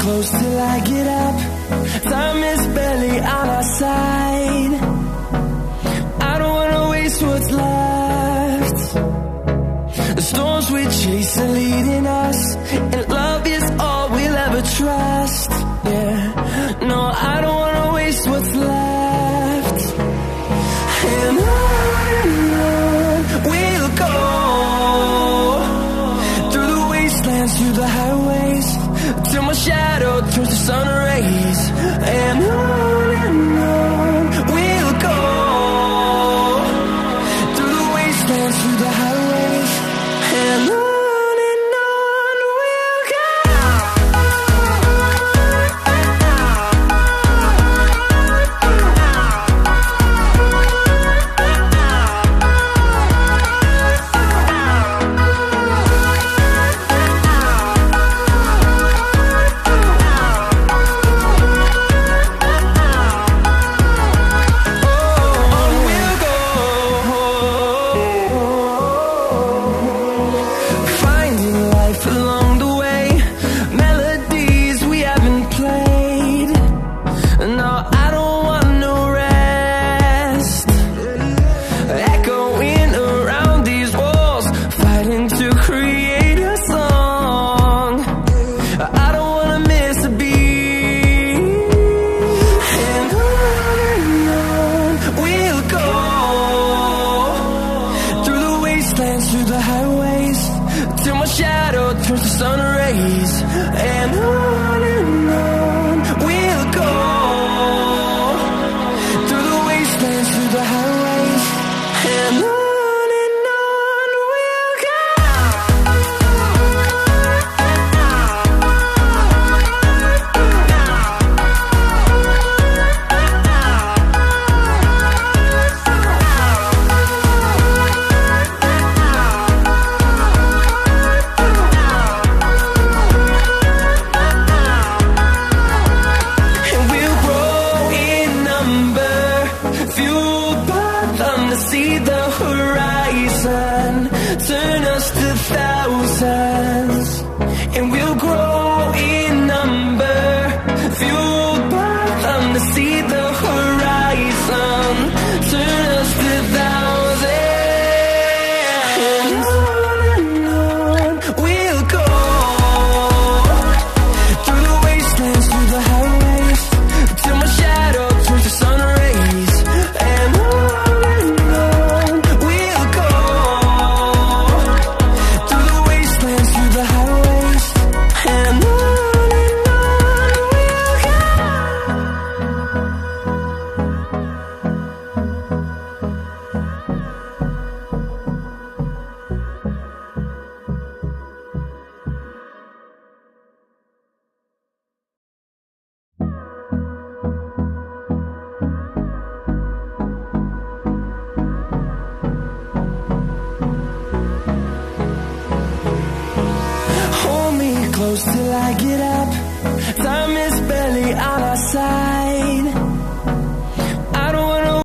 close till I get up. Time is barely on our side. I don't wanna waste what's left. The storms we chase are leading us, and love is all we'll ever trust. Yeah, no, I don't wanna waste what's left. And on we'll go, through the wastelands, through the highways, till my shadow turns to sun rays. And on we'll go, through the wastelands, through the highways, and on we'll go. Through the highways, till my shadow turns to sun rays. And on we'll go, through the wastelands, through the highways, and on we'll go. See the horizon, turn us to thousands, and we'll grow in number, fueled by them to see the horizon, turn us to thousands. And on we'll go, through the wastelands, through the highways, till my shadow turns to sun rays. And close till I get up. Time is barely on our side.